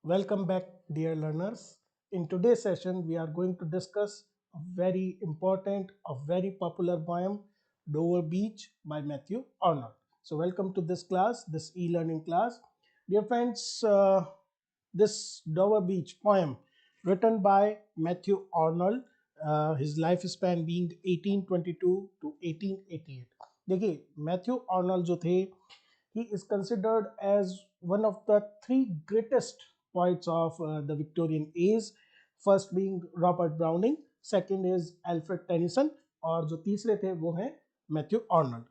Welcome back, dear learners. In today's session, we are going to discuss a very important, a very popular poem, Dover Beach by Matthew Arnold. So, welcome to this class, this e-learning class. Dear friends, this Dover Beach poem written by Matthew Arnold, his lifespan being 1822 to 1888. देखिए Matthew Arnold जो थे, he is considered as one of the three greatest poets of the Victorian age. First being Robert Browning, second is Alfred Tennyson, और जो तीसरे थे वो हैं Matthew Arnold.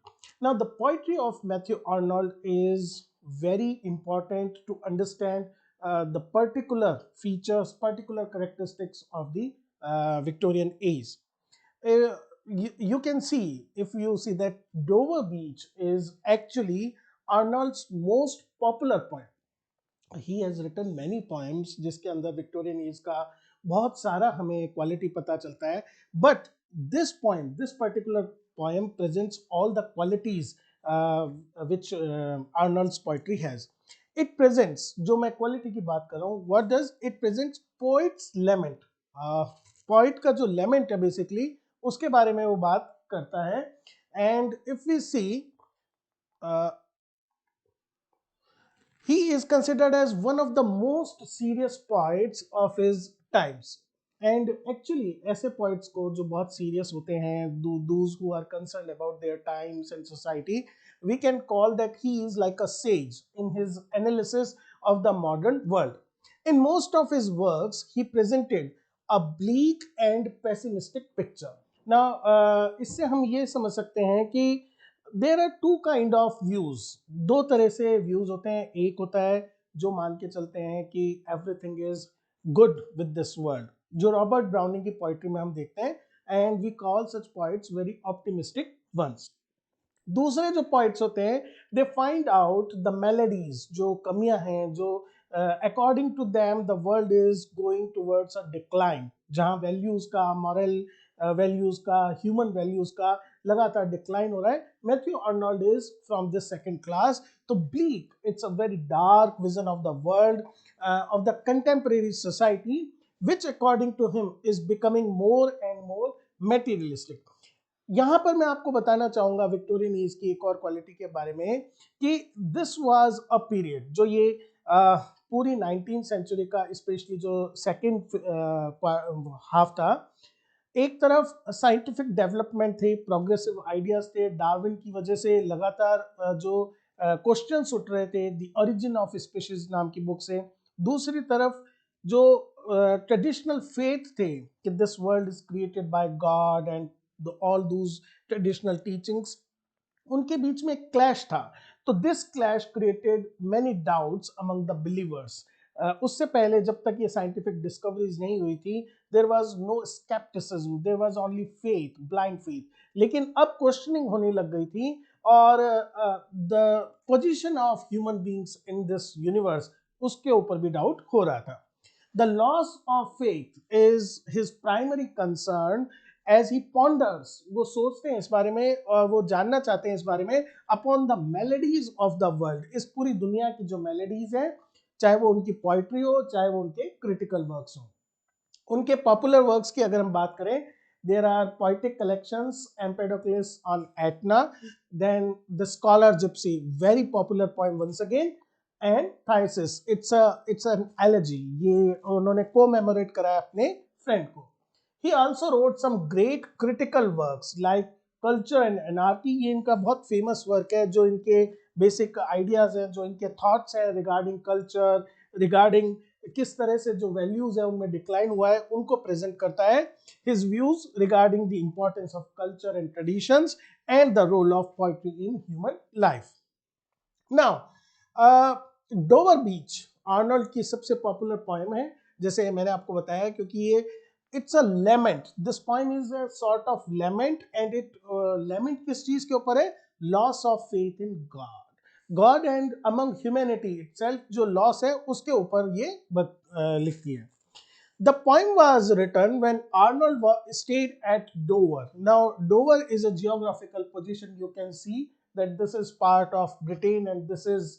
Now the poetry of Matthew Arnold is very important to understand the particular features, particular characteristics of the Victorian age. You can see, if you see, that Dover Beach is actually Arnold's most popular poem. He has written many poems जिसके अंदर Victorian age का बहुत सारा हमें quality पता चलता है, but this particular poem presents all the qualities which Arnold's poetry has. It presents, जो मैं क्वालिटी की बात कर रहा हूँ, what does it presents? Poet's lament. Poet का जो लेमेंट है बेसिकली उसके बारे में वो बात करता है. And if we see, he is considered as one of the most serious poets of his times. And actually ऐसे poets को जो बहुत serious होते हैं, those who are concerned about their times and society, we can call that he is like a sage in his analysis of the modern world. In most of his works, he presented a bleak and pessimistic picture. Now, इससे हम ये समझ सकते हैं कि there are two kind of views. दो तरह से व्यूज होते हैं. एक होता है जो मान के चलते हैं कि everything is good with this world, जो रॉबर्ट ब्राउनिंग की पोइट्री में हम देखते हैं, and we call such poets very optimistic ones. दूसरे जो पोइट्स होते हैं, they find out the melodies, जो कमियां हैं, जो according to them the world is going towards a decline, जहां वैल्यूज का, मॉरल वैल्यूज का, ह्यूमन वैल्यूज का लगातार डिक्लाइन हो रहा है. Matthew Arnold is from this second class. तो bleak, it's a very dark vision of the world, of the contemporary society, which according to him is becoming more and more materialistic. यहां पर मैं आपको बताना चाहूंगा विक्टोरियन एज की एक और क्वालिटी के बारे में कि दिस वाज अ पीरियड, जो ये पूरी 19th सेंचुरी का स्पेशली जो सेकेंड हाफ था, एक तरफ साइंटिफिक डेवलपमेंट थे, प्रोग्रेसिव आइडियाज थे, डार्विन की वजह से लगातार जो क्वेश्चंस उठ रहे थे द ओरिजिन ऑफ स्पीशीज नाम की बुक से. दूसरी तरफ जो ट्रेडिशनल फेथ थे कि this world is created by God and all those traditional teachings, उनके बीच में एक क्लैश था. तो this clash created many doubts among the believers. उससे पहले जब तक ये साइंटिफिक डिस्कवरीज नहीं हुई थी, there was no scepticism, there was only faith, blind faith. लेकिन अब क्वेश्चनिंग होने लग गई थी, और the position of human beings in this universe, उसके ऊपर भी डाउट हो रहा था. The loss of faith is his primary concern as he ponders. वो सोचते हैं इस बारे में और वो जानना चाहते हैं इस बारे में upon the melodies of the world. इस पूरी दुनिया की जो मेलोडीज हैं, चाहे वो उनकी पोइट्री हो, चाहे वो उनके क्रिटिकल वर्क्स हो. उनके पॉपुलर वर्क्स की अगर हम बात करें, there are poetic collections, Empedocles on Etna, then the Scholar Gypsy, very popular poem once again, and Thyrsis, it's an elegy. ये उन्होंने कोमेमोरेट कराया अपने फ्रेंड को. He also wrote some great critical works like Culture and Anarchy. ये इनका बहुत famous work है, जो इनके बेसिक आइडियाज हैं, जो इनके थॉट्स हैं रिगार्डिंग कल्चर, रिगार्डिंग किस तरह से जो वैल्यूज है उनमें डिक्लाइन हुआ है, उनको प्रेजेंट करता है. His views regarding the importance of culture and traditions and the role of poetry in human life. Now Dover Beach Arnold की सबसे पॉपुलर पोएम है, जैसे मैंने आपको बताया, क्योंकि ये it's a lament. This poem is a sort of lament, and it lament किस चीज के ऊपर है? Loss of faith in God and among humanity itself. जो लॉस है उसके ऊपर ये लिखती है. The poem was written when Arnold stayed at Dover. Now, Dover is a geographical position. You can see that this is part of Britain and this is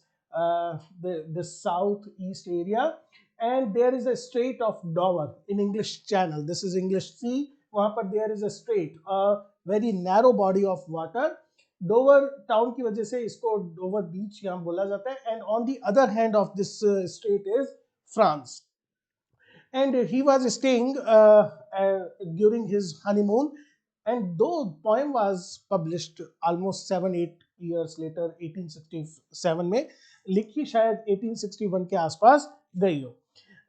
the southeast area. and there is a strait of Dover in English Channel. This is English Sea. वहां पर there is a strait, a very narrow body of water. Dover town की वजह से इसको Dover बीच यहाँ बोला जाता है. And on the other hand of this straight is France. And he was staying during his honeymoon, and though poem was published almost 7-8 years later 1867 में, लिखी शायद 1861 के आसपास गई हो.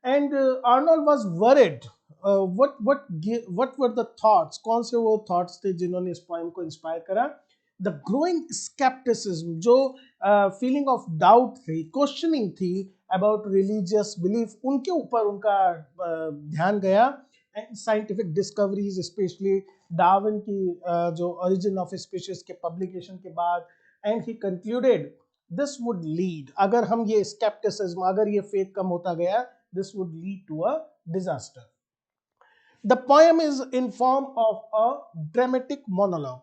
And Arnold was worried. What were the thoughts? कौन से वो thoughts थे जिन्होंने इस poem को inspire करा? The growing skepticism, जो feeling of doubt थी, questioning थी about religious belief, उनके ऊपर उनका ध्यान गया. And scientific discoveries, especially Darwin की जो origin of species के publication के बाद, and he concluded this would lead, अगर हम ये skepticism, अगर ये faith कम होता गया, this would lead to a disaster. The poem is in form of a dramatic monologue.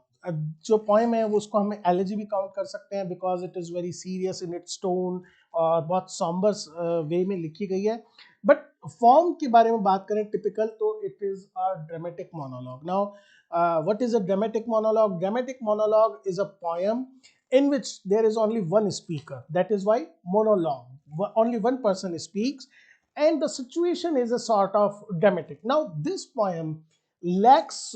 जो poem है वो उसको हम elegy भी count कर सकते हैं because it is very serious in its tone और बहुत somber way में लिखी गई है. But form के बारे में बात करें typical, तो it is a dramatic monologue. Now, what is a dramatic monologue? Dramatic monologue is a poem in which there is only one speaker. That is why monologue. Only one person speaks, and the situation is a sort of dramatic. Now, this poem lacks,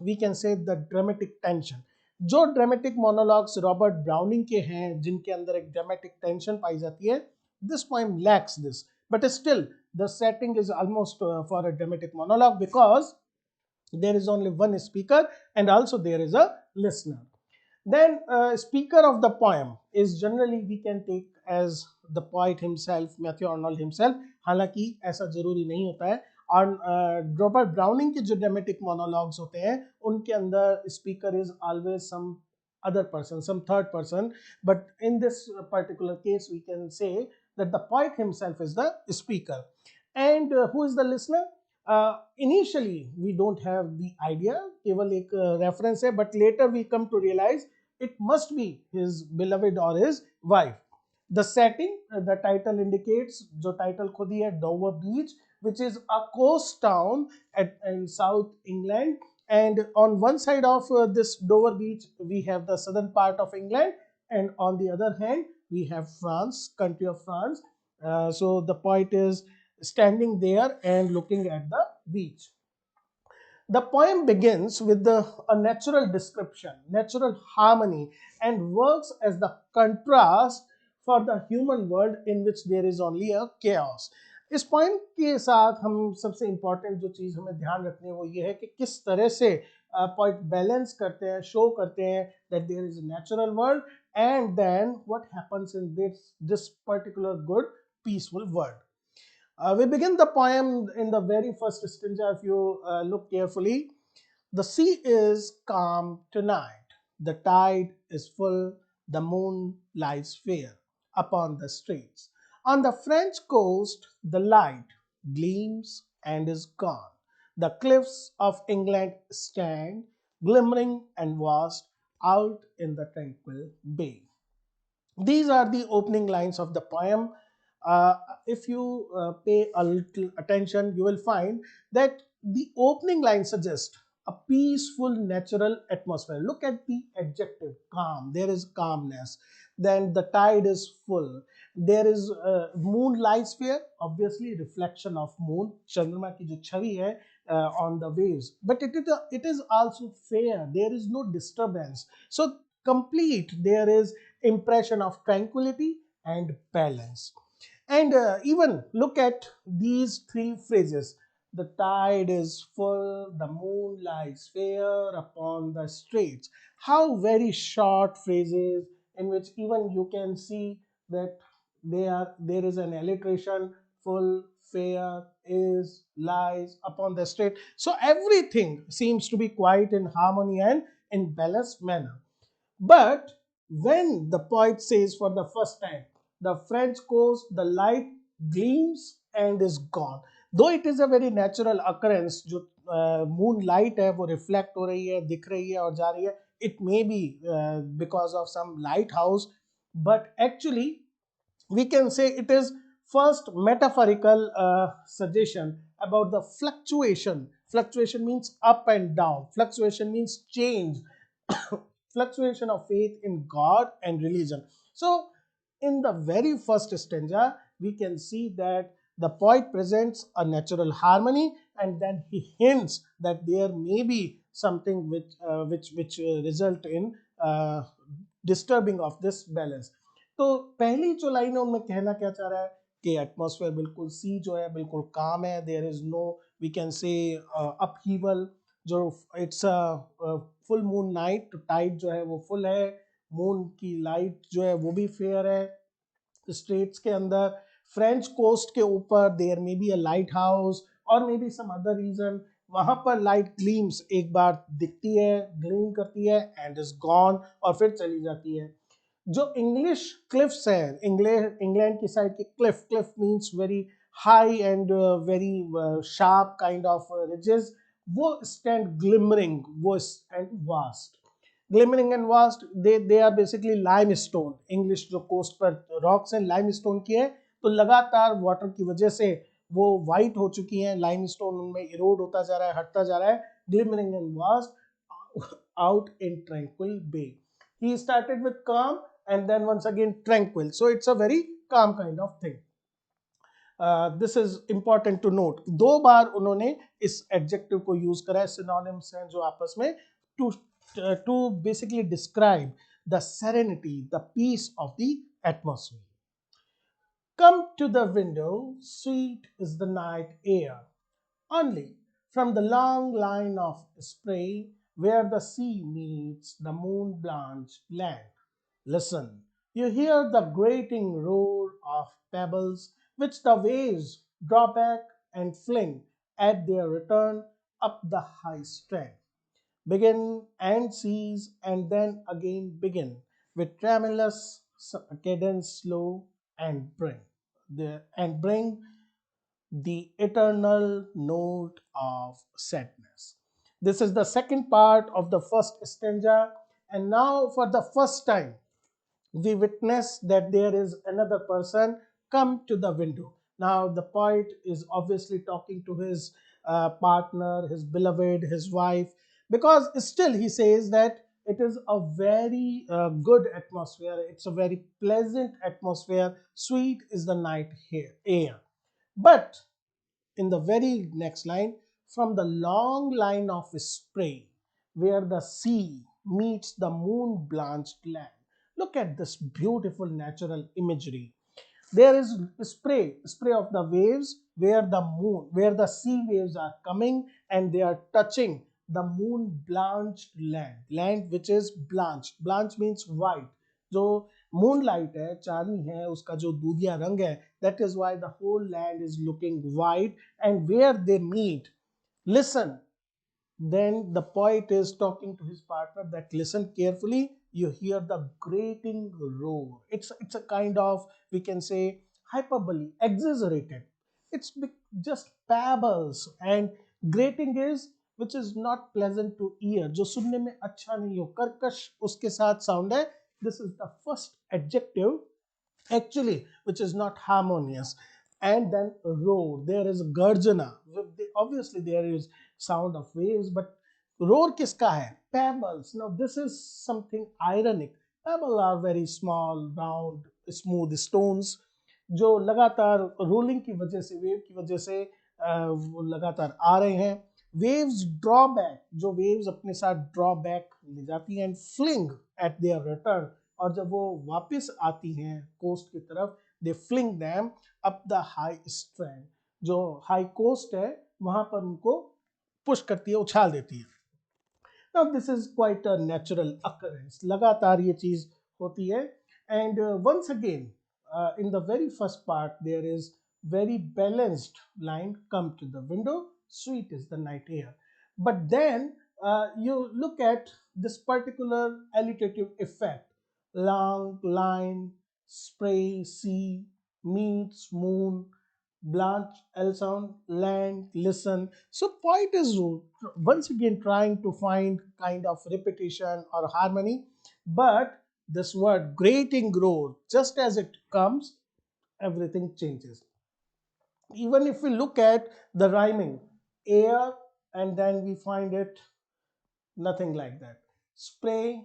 we can say, the dramatic tension. जो dramatic monologues Robert browning के हैं जिनके अंदर एक dramatic tension पाई जाती है, this poem lacks this. But still, the setting is almost for a dramatic monologue because there is only one speaker and also there is a listener. Then speaker of the poem is generally we can take as the poet himself, Matthew Arnold himself. हालांकि ऐसा जरूरी नहीं होता है. और Robert browning के जो dramatic monologues होते हैं उनके अंदर speaker is always some other person, some third person. But in this particular case, we can say that the poet himself is the speaker. And who is the listener? Initially, we don't have the idea, केवल एक reference है, but later we come to realize it must be his beloved or his wife. The setting, the title indicates, जो title खुद ही है, Dover Beach, which is a coast town in South England. And on one side of this Dover Beach, we have the southern part of England, and on the other hand, we have France, country of France. So the poet is standing there and looking at the beach. The poem begins with a natural description, natural harmony, and works as the contrast for the human world in which there is only a chaos. इस point के साथ हम सबसे important जो चीज़ हमें ध्यान रखनी है वो ये है कि किस तरह से पॉइंट बैलेंस करते हैं, शो करते हैं that there is a natural world and then what happens in this particular good peaceful world. We begin the poem in the very first stanza. If you look carefully, the sea is calm tonight, the tide is full, the moon lies fair upon the streets. On the French coast, the light gleams and is gone. The cliffs of England stand, glimmering and vast, out in the tranquil bay. These are the opening lines of the poem. If you pay a little attention, you will find that the opening line suggests a peaceful natural atmosphere. Look at the adjective calm. There is calmness. Then the tide is full. There is moon lies fair, obviously reflection of moon, चंद्रमा की जो छवि है on the waves. But it is also fair. There is no disturbance. So complete. There is impression of tranquility and balance. And even look at these three phrases. The tide is full, the moon lies fair upon the streets. How very short phrases in which even you can see that there is an alliteration, full, fair, is, lies upon the street. So everything seems to be quite in harmony and in balanced manner. But when the poet says for the first time, the French coast, the light gleams and is gone. Though it is a very natural occurrence, जो moonlight है वो reflect हो रही है, दिख रही है और जा रही है. It may be because of some lighthouse, but actually we can say it is First, metaphorical suggestion about the fluctuation. Fluctuation means up and down. Fluctuation means change. Fluctuation of faith in God and religion. So, in the very first stanza, we can see that the poet presents a natural harmony, and then he hints that there may be something which result in disturbing of this balance. तो पहली जो line है उनमें कहना क्या चाह रहा है कि एटमॉस्फेयर बिल्कुल सी जो है बिल्कुल काम है, there is no we can say upheaval, जो it's a full moon night, तो टाइड जो है वो फुल है, मून की लाइट जो है वो भी फेयर है स्ट्रेट्स के अंदर, फ्रेंच कोस्ट के ऊपर there may be a lighthouse और may be some other reason, वहां पर लाइट ग्लीम्स एक बार दिखती है, ग्लीम करती है एंड इज गॉन और फिर चली जाती है। जो इंग्लिश क्लिफ्स है, इंग्लैंड की साइड की cliff means very high and very sharp kind of ridges, वो स्टैंड ग्लिमरिंग, वो stand vast, glimmering and vast, they are basically limestone, English जो कोस्ट पर रॉक्स हैं लाइमस्टोन की है, तो लगातार वाटर की वजह से वो वाइट हो चुकी हैं, लाइमस्टोन उनमें इरोड होता जा रहा है, हटता जा रहा है, glimmering and vast out in tranquil bay. He started with calm and then once again tranquil. So it's a very calm kind of thing. This is important to note. दो बार उन्होंने इस एडजेक्टिव को यूज करा है, synonyms हैं जो आपस में, to basically describe the serenity, the peace of the atmosphere. Come to the window, sweet is the night air. Only from the long line of spray where the sea meets the moon-blanched land. Listen, you hear the grating roar of pebbles which the waves draw back and fling at their return up the high strand. Begin and cease and then again begin with tremulous cadence slow and bring the eternal note of sadness. This is the second part of the first stanza, and now for the first time we witness that there is another person come to the window. Now the poet is obviously talking to his partner, his beloved, his wife, because still he says that it is a very good atmosphere, it's a very pleasant atmosphere, sweet is the night here air. But in the very next line, from the long line of spray where the sea meets the moon blanched land. Look at this beautiful natural imagery. There is spray of the waves where the sea waves are coming and they are touching the moon blanched land which is blanched. Blanched means white. जो moon light है, चांदनी है, उसका जो दूधिया रंग है, that is why the whole land is looking white, and where they meet, listen, then the poet is talking to his partner that listen carefully, you hear the grating roar. It's a kind of, we can say, hyperbole, exaggerated. It's just pebbles, and grating is which is not pleasant to ear, जो सुनने में अच्छा नहीं हो, कर्कश उसके साथ sound है. This is the first adjective actually which is not harmonious. And then roar, there is garjana, obviously there is sound of waves, but roar kiska hai? Pebbles. Now this is something ironic. Pebbles are very small round smooth stones जो लगातार rolling की वजह से, wave की वजह से वो लगातार आ रहे हैं. वेव्स ड्रॉ बैक, जो वेव्स अपने साथ ड्रॉ बैक ले जाती हैं, and fling at their return, और जब वो वापस आती हैं कोस्ट की तरफ, they fling them up the high strand, जो हाई कोस्ट है वहां पर उनको पुश करती है, उछाल देती है. Now this is quite a natural occurrence, लगातार ये चीज होती है. And once again in the very first part there is very balanced line, come to the window, sweet is the night air. But then you look at this particular alliterative effect, long line, spray, sea, meets, moon, blanch, sound, land, listen. So poet is once again trying to find kind of repetition or harmony, but this word grating roar, just as it comes everything changes. Even if we look at the rhyming, air, and then we find it nothing like that. Spray,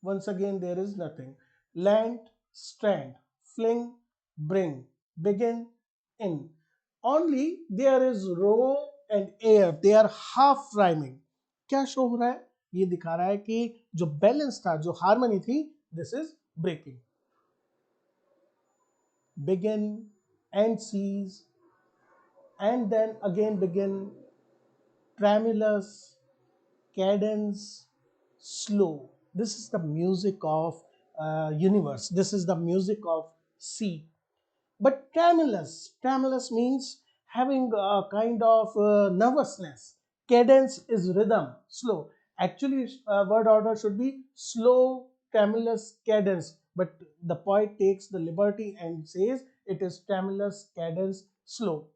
once again there is nothing. Land, strand, fling, bring, begin, in. Only there is row and air, they are half rhyming. क्या show हो रहा है? ये दिखा रहा है कि जो बैलेंस था, जो हार्मनी थी, this is breaking. Begin and cease, and then again begin, tremulous, cadence, slow. This is the music of universe. This is the music of sea. But tremulous means having a kind of nervousness. Cadence is rhythm, slow. Actually, word order should be slow, tremulous, cadence. But the poet takes the liberty and says it is tremulous, cadence, slow.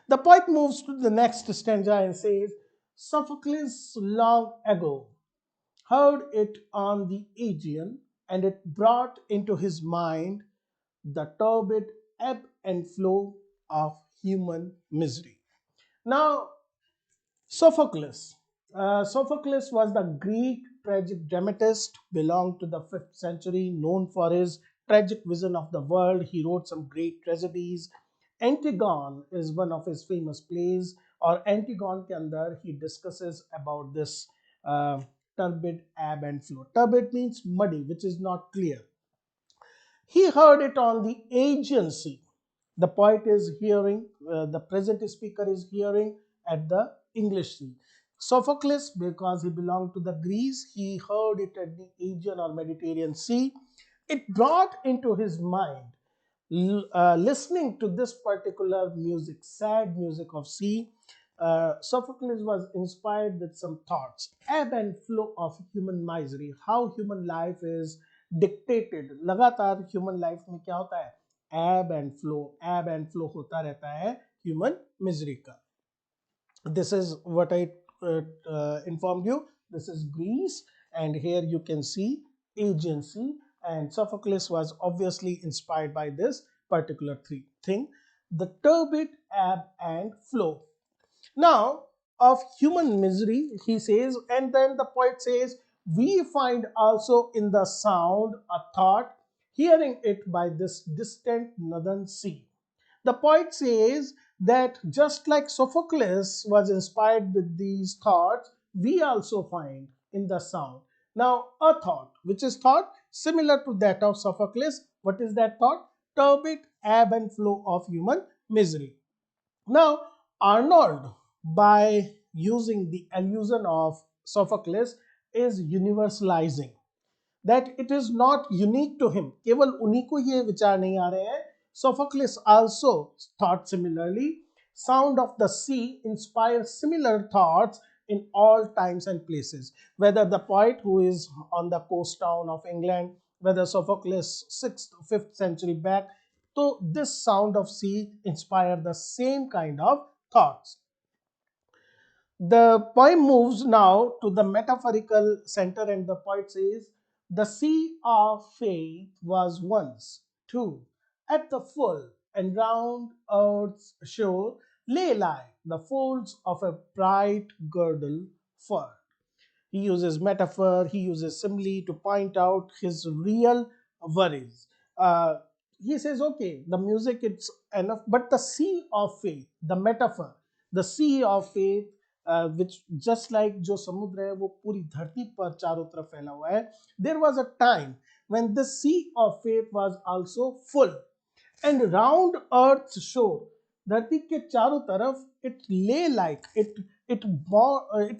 The poet moves to the next stanza and says, Sophocles long ago heard it on the Aegean, and it brought into his mind the turbid ebb and flow of human misery. Now, Sophocles. Sophocles was the Greek tragic dramatist, belonged to the 5th century, known for his tragic vision of the world. He wrote some great tragedies. Antigone is one of his famous plays, or Antigone के अंदर he discusses about this uh, turbid ebb and flow. Turbid means muddy, which is not clear. He heard it on the Aegean Sea. The poet is hearing, the present speaker is hearing at the English Sea. Sophocles, because he belonged to the Greece, he heard it at the Aegean or Mediterranean Sea. It brought into his mind listening to this particular music, sad music of sea. Sophocles was inspired with some thoughts, ebb and flow of human misery, how human life is dictated. लगातार human life में क्या होता है? ebb and flow होता रहता है human misery का. This is what I informed you. This is Greece, and here you can see agency, and Sophocles was obviously inspired by this particular thing, the turbid ebb and flow. Now, of human misery, he says, and then the poet says, we find also in the sound a thought, hearing it by this distant northern sea. The poet says that just like Sophocles was inspired with these thoughts, we also find in the sound. Now, a thought, which is thought similar to that of Sophocles. What is that thought? Turbid ebb and flow of human misery. Now, Arnold, by using the allusion of Sophocles, is universalizing that it is not unique to him. केवल उन्हीं को ये विचार नहीं आ रहे हैं. Sophocles also thought similarly. Sound of the sea inspires similar thoughts in all times and places. Whether the poet who is on the coast town of England, whether Sophocles 6th, 5th century back, so this sound of sea inspired the same kind of thoughts. The poem moves now to the metaphorical center, and the poet says, the sea of faith was once, too, at the full, and round earth's shore lie the folds of a bright girdle fur. He uses metaphor, he uses simile to point out his real worries. He says, okay, the music it's enough, but the sea of faith, the metaphor, the sea of faith, which just like जो समुद्र है वो पूरी धरती पर चारों तरफ फैला हुआ है, there was a time when the sea of faith was also full, and round earth's shore, धरती के चारों तरफ it lay like it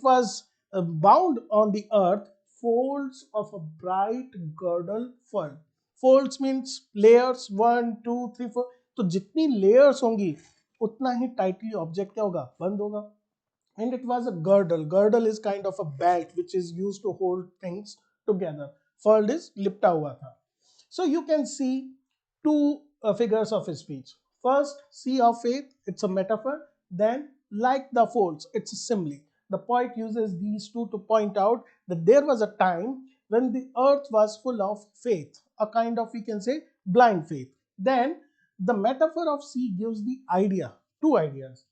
was bound on the earth folds of a bright girdle fern. Folds means layers, 1 2 3 4. तो जितनी layers होंगी उतना ही tightly object क्या होगा, बंद होगा. And it was a girdle. Girdle is kind of a belt which is used to hold things together. Fold is लिपटा हुआ था. So you can see two figures of speech. First, sea of faith, it's a metaphor. Then, like the folds, it's a simile. The poet uses these two to point out that there was a time when the earth was full of faith, a kind of, we can say, blind faith. Then the metaphor of sea gives the idea, two ideas.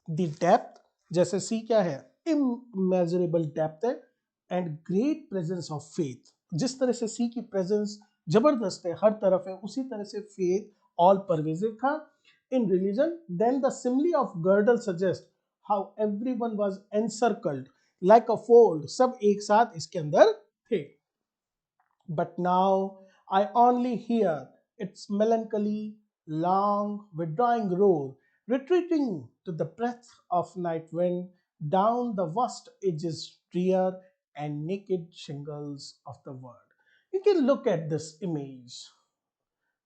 The depth, जैसे सी क्या है, immeasurable depth है, and great presence of faith. जिस तरह से सी की presence जबरदस्त है, हर तरफ है, उसी तरह से faith all pervasive था. In religion, then the simile of girdle suggests how everyone was encircled like a fold, सब एक साथ इसके अंदर थे. But now I only hear its melancholy, long, withdrawing roar, retreating to the breath of night wind down the vast edges drear and naked shingles of the world. You can look at this image.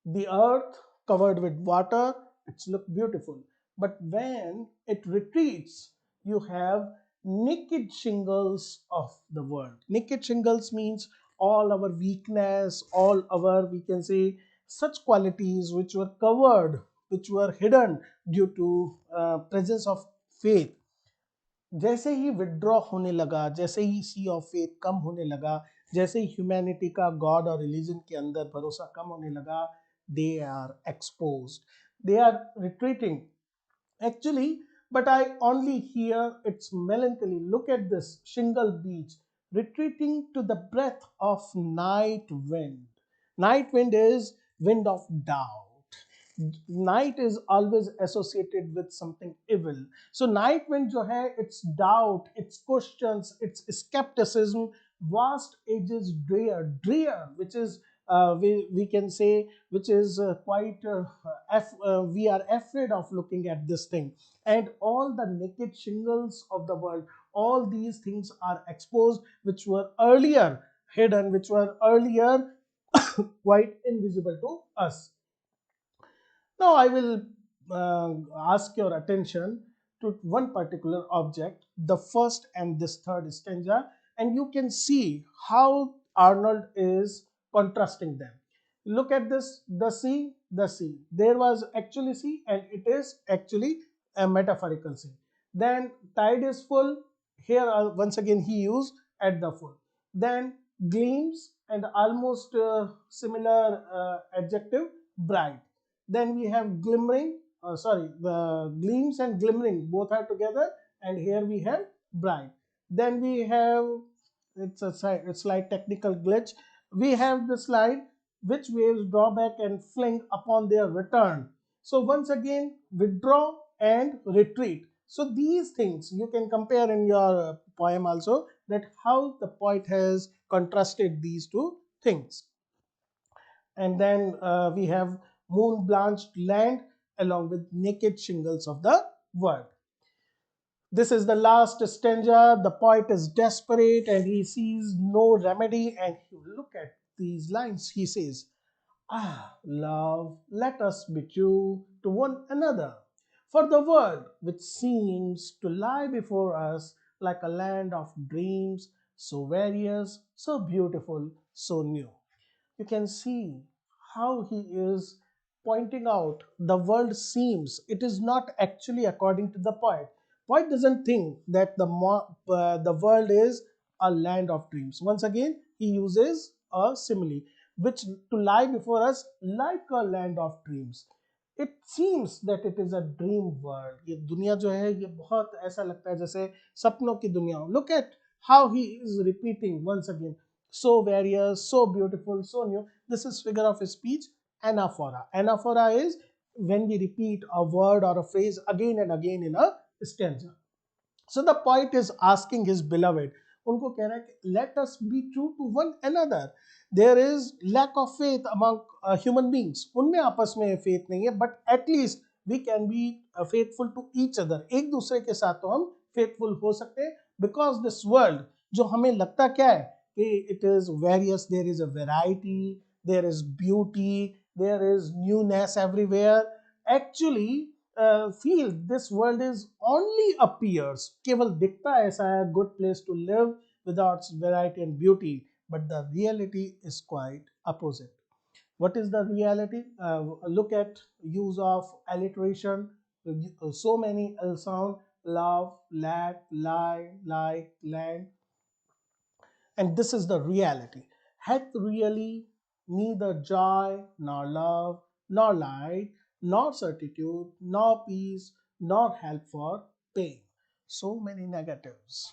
The earth covered with water, it's look beautiful. But when it retreats, you have naked shingles of the world. Naked shingles means all our weakness, all our, we can say, such qualities which were covered, which were hidden due to presence of faith. जैसे ही withdraw होने लगा, जैसे ही सी of faith कम होने लगा, जैसे ही humanity का God और रिलीजन के अंदर भरोसा कम होने लगा, they are exposed, they are retreating. Actually, but I only hear its melancholy. Look at this shingle beach, retreating to the breath of night wind. Night wind is wind of doubt. Night is always associated with something evil. So night wind jo hai, it's doubt, it's questions, it's skepticism, vast ages drear, drear, which is we can say, which is quite we are afraid of looking at this thing. And all the naked shingles of the world, all these things are exposed, which were earlier hidden, which were earlier quite invisible to us. Now I will ask your attention to one particular object, the first and this third stanza, and you can see how Arnold is contrasting them. Look at this, the sea, the sea. There was actually sea and it is actually a metaphorical sea. Then tide is full. Here once again he used at the full. Then gleams and almost similar adjective, bright. Then we have glimmering, sorry, the gleams and glimmering both are together, and here we have bright. Then we have, it's a slight technical glitch. We have the slide which waves draw back and fling upon their return. So once again, withdraw and retreat. So these things you can compare in your poem also, that how the poet has contrasted these two things. And then we have moon blanched land along with naked shingles of the world. This is the last stanza. The poet is desperate and he sees no remedy. And you look at these lines, he says, "Ah, love, let us be true to one another. For the world, which seems to lie before us like a land of dreams, so various, so beautiful, so new." You can see how he is pointing out the world seems, it is not actually according to the poet. Poet doesn't think that the world is a land of dreams. Once again he uses a simile, which to lie before us like a land of dreams. It seems that it is a dream world. ये दुनिया जो है ये बहुत ऐसा लगता है जैसे सपनों की दुनिया हो. Look at how he is repeating once again, so various, so beautiful, so new. This is figure of speech, anaphora. Anaphora is when we repeat a word or a phrase again and again in a stanza. So the poet is asking his beloved, उनको कह रहा है कि let us be true to one another. There is lack of faith among human beings. उनमें आपस में faith नहीं है, but at least we can be faithful to each other. एक दूसरे के साथ तो हम faithful हो सकते हैं, because this world जो हमें लगता क्या है कि it is various, there is a variety, there is beauty, there is newness everywhere. Actually feel this world is only appears, केवल दिखता ऐसा है good place to live without variety and beauty, but the reality is quite opposite. What is the reality? Look at use of alliteration, so many L sound, love, lack, lie, like, land, and this is the reality. Hath really neither joy, nor love, nor light, nor certitude, nor peace, nor help for pain. So many negatives.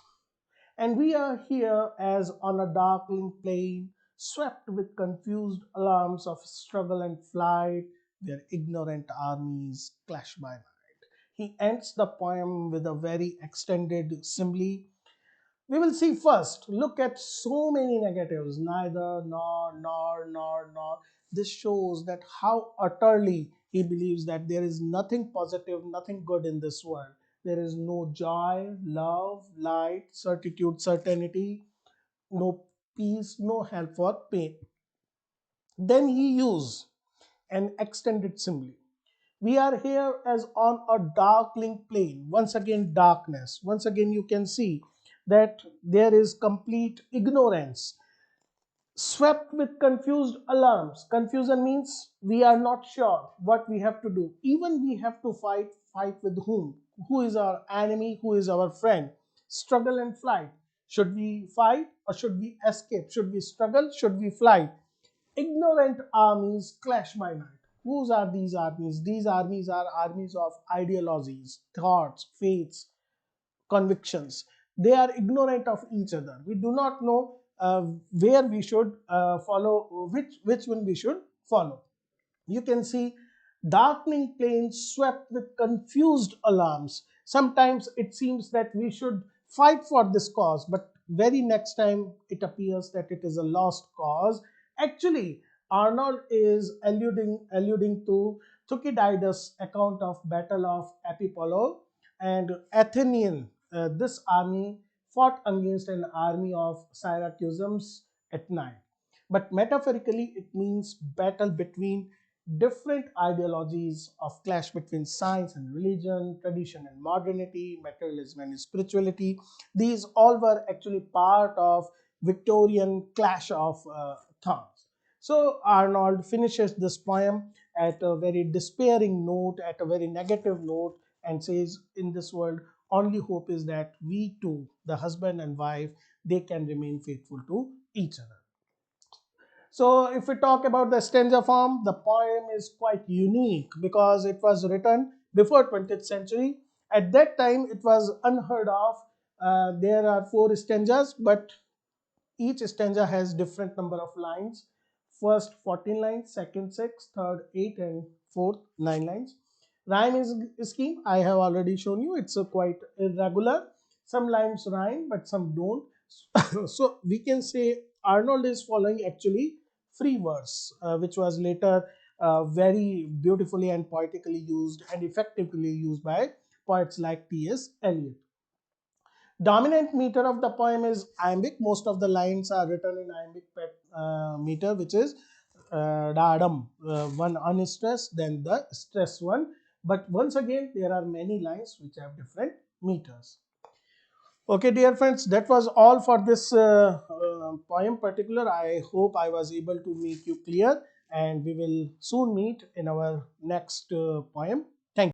And we are here as on a darkling plain, swept with confused alarms of struggle and flight, where ignorant armies clash by night. He ends the poem with a very extended simile. We will see first, look at so many negatives, neither, nor. This shows that how utterly he believes that there is nothing positive, nothing good in this world. There is no joy, love, light, certitude, certainty, no peace, no help for pain. Then he used an extended simile. We are here as on a darkling plain. Once again, darkness. Once again, you can see that there is complete ignorance, swept with confused alarms. Confusion means we are not sure what we have to do. Even we have to fight. Fight with whom? Who is our enemy? Who is our friend? Struggle and flight. Should we fight or should we escape? Should we struggle? Should we fly? Ignorant armies clash by night. Whose are these armies? These armies are armies of ideologies, thoughts, faiths, convictions. They are ignorant of each other. We do not know where we should follow, which one we should follow. You can see darkening plains swept with confused alarms. Sometimes it seems that we should fight for this cause, but very next time it appears that it is a lost cause. Actually, Arnold is alluding to Thucydides' account of Battle of Epipolo, and Athenian. This army fought against an army of Syracusans at night. But metaphorically, it means battle between different ideologies of clash between science and religion, tradition and modernity, materialism and spirituality. These all were actually part of Victorian clash of thoughts. So Arnold finishes this poem at a very despairing note, at a very negative note, and says, in this world, only hope is that we two, the husband and wife, they can remain faithful to each other. So, if we talk about the stanza form, the poem is quite unique because it was written before 20th century. At that time, it was unheard of. There are four stanzas, but each stanza has different number of lines. First 14 lines, second 6, third 8, and fourth 9 lines. Rhyme is scheme, I have already shown you. It's a quite irregular. Some lines rhyme, but some don't. So we can say Arnold is following actually free verse, which was later very beautifully and poetically used and effectively used by poets like T.S. Eliot. Dominant meter of the poem is iambic. Most of the lines are written in iambic meter, which is dadam, one unstressed, then the stress one. But once again, there are many lines which have different meters. Okay, dear friends, that was all for this poem particular. I hope I was able to make you clear, and we will soon meet in our next poem.